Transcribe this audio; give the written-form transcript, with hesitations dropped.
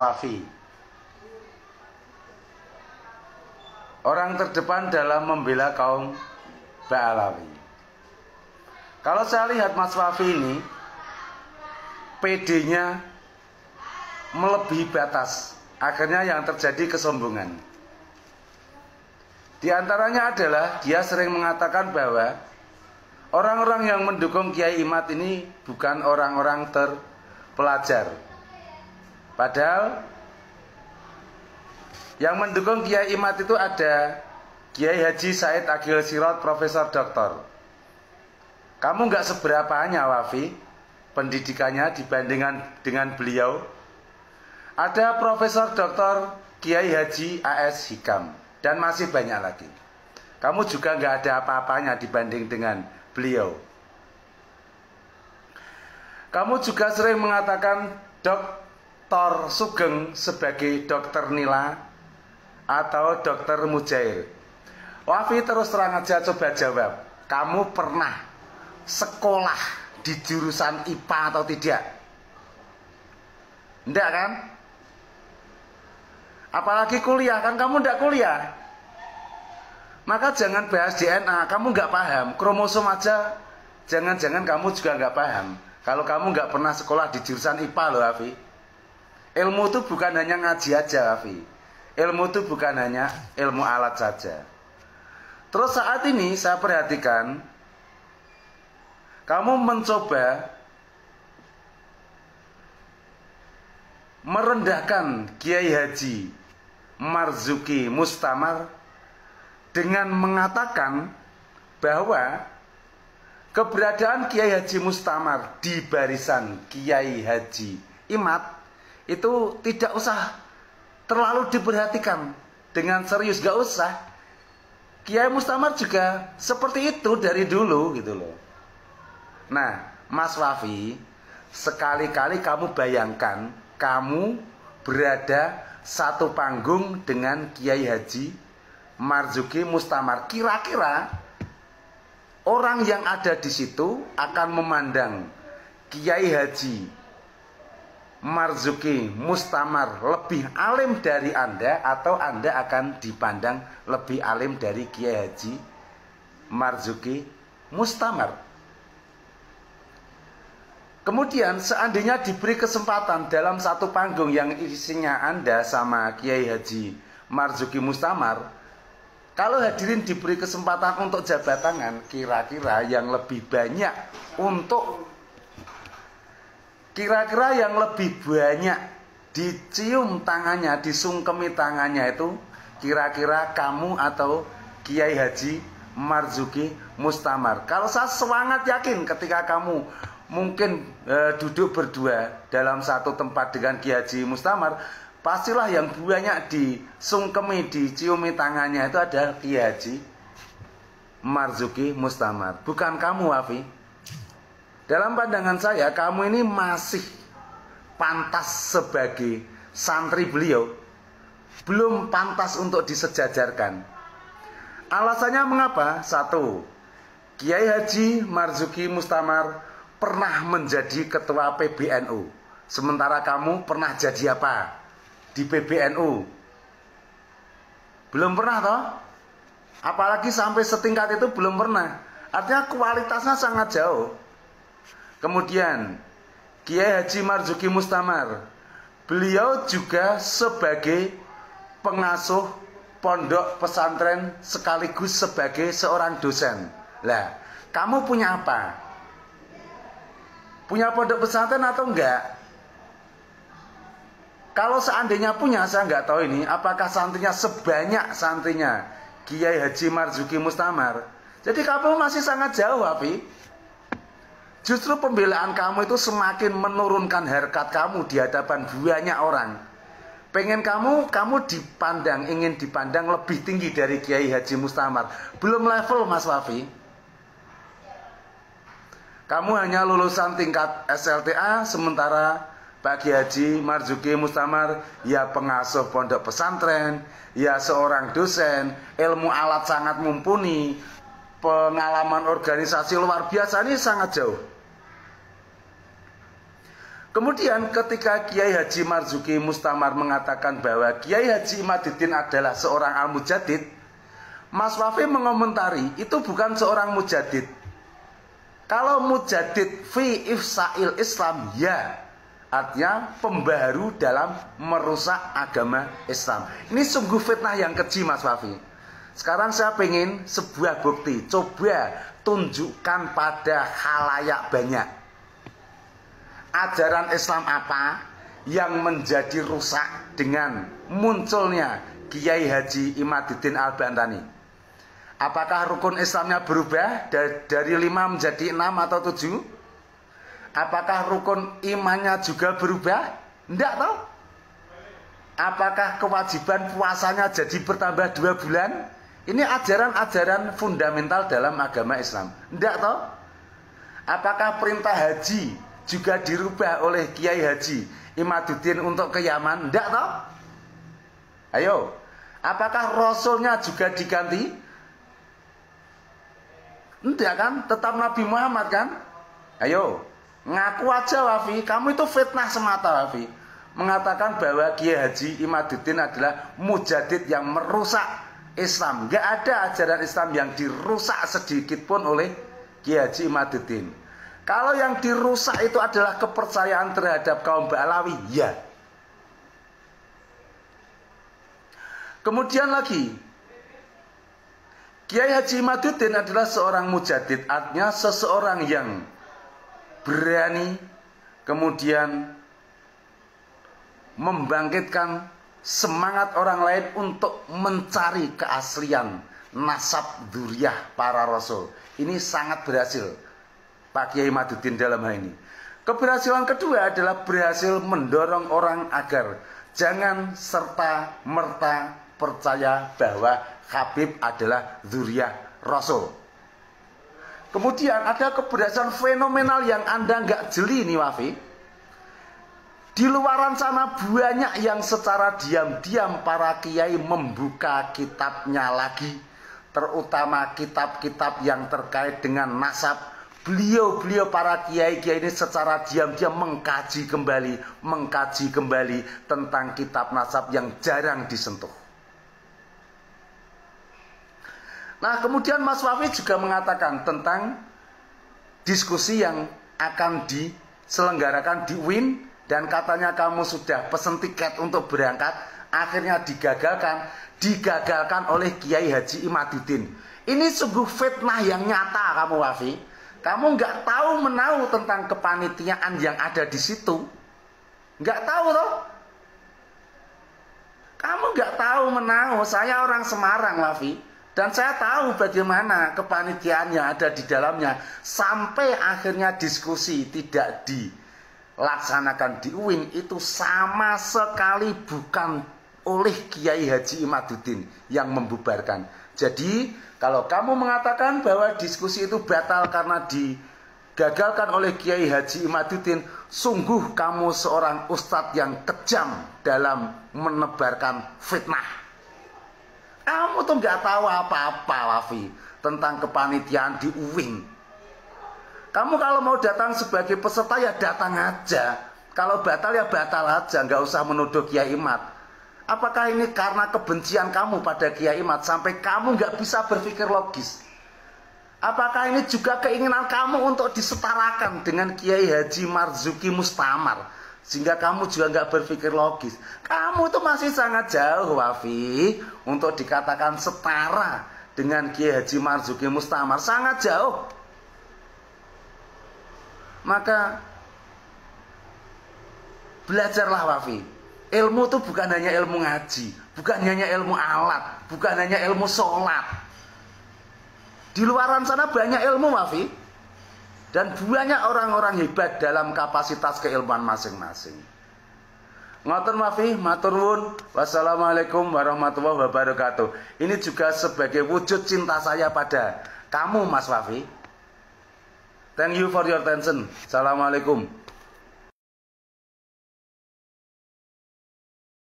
Wafi, orang terdepan dalam membela kaum Ba'alawi. Kalau saya lihat Mas Wafi ini, PD-nya melebihi batas. Akhirnya yang terjadi kesombongan. Di antaranya adalah dia sering mengatakan bahwa orang-orang yang mendukung Kiai Imad ini bukan orang-orang terpelajar. Padahal yang mendukung Kiai Imad itu ada Kiai Haji Said Agil Sirot, Profesor Doktor. Kamu nggak seberapanya Wafi pendidikannya dibandingkan dengan beliau. Ada Profesor Doktor Kiai Haji AS Hikam dan masih banyak lagi. Kamu juga nggak ada apa-apanya dibanding dengan beliau. Kamu juga sering mengatakan Dr. Sugeng sebagai Dokter Nila atau Dokter Mujair. Wafi terus terang aja coba jawab. Kamu pernah sekolah di jurusan IPA atau tidak? Enggak kan? Apalagi kuliah, kan kamu enggak kuliah. Maka jangan bahas DNA, kamu enggak paham. Kromosom aja, jangan-jangan kamu juga enggak paham. Kalau kamu enggak pernah sekolah di jurusan IPA loh Wafi. Ilmu itu bukan hanya ngaji aja Wafi. Ilmu itu bukan hanya ilmu alat saja. Terus saat ini saya perhatikan, kamu mencoba merendahkan Kiai Haji Marzuki Mustamar dengan mengatakan bahwa keberadaan Kiai Haji Mustamar di barisan Kiai Haji Imad itu tidak usah terlalu diperhatikan dengan serius, gak usah. Kiai Mustamar juga seperti itu dari dulu gitu loh. Nah, Mas Wafi, sekali-kali kamu bayangkan kamu berada satu panggung dengan Kiai Haji Marzuki Mustamar. Kira-kira orang yang ada di situ akan memandang Kiai Haji Marzuki Mustamar lebih alim dari Anda, atau Anda akan dipandang lebih alim dari Kiai Haji Marzuki Mustamar? Kemudian seandainya diberi kesempatan dalam satu panggung yang isinya Anda sama Kiai Haji Marzuki Mustamar, kalau hadirin diberi kesempatan untuk jabat tangan, kira-kira yang lebih banyak dicium tangannya, disungkemi tangannya itu kira-kira kamu atau Kiai Haji Marzuki Mustamar. Kalau saya sangat yakin ketika kamu mungkin duduk berdua dalam satu tempat dengan Kiai Haji Mustamar, pastilah yang banyak disungkemi, diciumi tangannya itu adalah Kiai Haji Marzuki Mustamar, bukan kamu Wafi. Dalam pandangan saya, kamu ini masih pantas sebagai santri beliau, belum pantas untuk disejajarkan. Alasannya mengapa? Satu, Kiai Haji Marzuki Mustamar pernah menjadi ketua PBNU, sementara kamu pernah jadi apa di PBNU? Belum pernah toh? Apalagi sampai setingkat itu belum pernah. Artinya kualitasnya sangat jauh. Kemudian Kiai Haji Marzuki Mustamar, beliau juga sebagai pengasuh pondok pesantren sekaligus sebagai seorang dosen. Lah, kamu punya apa? Punya pondok pesantren atau enggak? Kalau seandainya punya, saya enggak tahu ini apakah santrinya sebanyak santrinya Kiai Haji Marzuki Mustamar. Jadi kamu masih sangat jauh, Wafi. Justru pembelaan kamu itu semakin menurunkan harkat kamu di hadapan banyak orang. Pengen kamu dipandang, ingin dipandang lebih tinggi dari Kiai Haji Mustamar. Belum level Mas Wafi. Kamu hanya lulusan tingkat SLTA, sementara Pak Kiai Haji Marzuki Mustamar ya pengasuh pondok pesantren, ya seorang dosen, ilmu alat sangat mumpuni, pengalaman organisasi luar biasa, ini sangat jauh. Kemudian ketika Kiai Haji Marzuki Mustamar mengatakan bahwa Kiai Haji Imaduddin adalah seorang al-mujaddid, Mas Wafi mengomentari itu bukan seorang mujaddid. Kalau mujaddid fi ifsa'il Islam, ya, artinya pembaharu dalam merusak agama Islam. Ini sungguh fitnah yang keji, Mas Wafi. Sekarang saya ingin sebuah bukti. Coba tunjukkan pada khalayak banyak. Ajaran Islam apa yang menjadi rusak dengan munculnya Kiai Haji Imaduddin Al-Bantani? Apakah rukun Islamnya berubah dari 5 menjadi 6 atau 7? Apakah rukun imannya juga berubah? Tidak tahu. Apakah kewajiban puasanya jadi bertambah 2 bulan? Ini ajaran-ajaran fundamental dalam agama Islam. Tidak tahu. Apakah perintah haji juga dirubah oleh Kiai Haji Imaduddin untuk ke Yaman? Tidak tahu. Ayo, apakah rasulnya juga diganti? Tidak kan? Tetap Nabi Muhammad kan? Ayo, ngaku aja Wafi, kamu itu fitnah semata Wafi. Mengatakan bahwa Kiai Haji Imaduddin adalah mujaddid yang merusak Islam. Gak ada ajaran Islam yang dirusak sedikit pun oleh Kiai Haji Imaduddin. Kalau yang dirusak itu adalah kepercayaan terhadap kaum Ba'alawi, ya. Kemudian lagi, Kiai Haji Imaduddin adalah seorang mujaddid, artinya seseorang yang berani kemudian membangkitkan semangat orang lain untuk mencari keaslian nasab dzurriyyah para rasul. Ini sangat berhasil Pak Kiai Imaduddin dalam hal ini. Keberhasilan kedua adalah berhasil mendorong orang agar jangan serta merta percaya bahwa Habib adalah dzurriyyah Rasul. Kemudian ada keberhasilan fenomenal yang Anda nggak jeli nih Wafi. Di luaran sana banyak yang secara diam-diam para kiai membuka kitabnya lagi, terutama kitab-kitab yang terkait dengan nasab. Beliau para kiai-kiai ini secara diam-diam mengkaji kembali tentang kitab nasab yang jarang disentuh. Nah, kemudian Mas Wafi juga mengatakan tentang diskusi yang akan diselenggarakan di UIN, dan katanya kamu sudah pesen tiket untuk berangkat, akhirnya digagalkan oleh Kiai Haji Imaduddin. Ini sungguh fitnah yang nyata kamu Wafi. Kamu nggak tahu menahu tentang kepanitiaan yang ada di situ, nggak tahu toh? Kamu nggak tahu menahu. Saya orang Semarang Wafi, dan saya tahu bagaimana kepanitiaan yang ada di dalamnya. Sampai akhirnya diskusi tidak dilaksanakan di UIN itu sama sekali bukan oleh Kiai Haji Imaduddin yang membubarkan. Jadi kalau kamu mengatakan bahwa diskusi itu batal karena digagalkan oleh Kiai Haji Imaduddin, sungguh kamu seorang ustadz yang kejam dalam menebarkan fitnah. Kamu tuh nggak tahu apa-apa Wafi tentang kepanitiaan di UIN. Kamu kalau mau datang sebagai peserta ya datang aja. Kalau batal ya batal aja, nggak usah menuduh Kiai Imad. Apakah ini karena kebencian kamu pada Kiai Imad sampai kamu nggak bisa berpikir logis? Apakah ini juga keinginan kamu untuk disetarakan dengan Kiai Haji Marzuki Mustamar sehingga kamu juga nggak berpikir logis? Kamu itu masih sangat jauh Wafi untuk dikatakan setara dengan Kiai Haji Marzuki Mustamar, sangat jauh. Maka belajarlah Wafi. Ilmu itu bukan hanya ilmu ngaji, bukan hanya ilmu alat, bukan hanya ilmu sholat. Di luaran sana banyak ilmu Wafi, dan banyak orang-orang hebat dalam kapasitas keilmuan masing-masing. Ngoten Wafi, matur nuwun. Wassalamualaikum warahmatullahi wabarakatuh. Ini juga sebagai wujud cinta saya pada kamu Mas Wafi. Thank you for your attention. Assalamualaikum.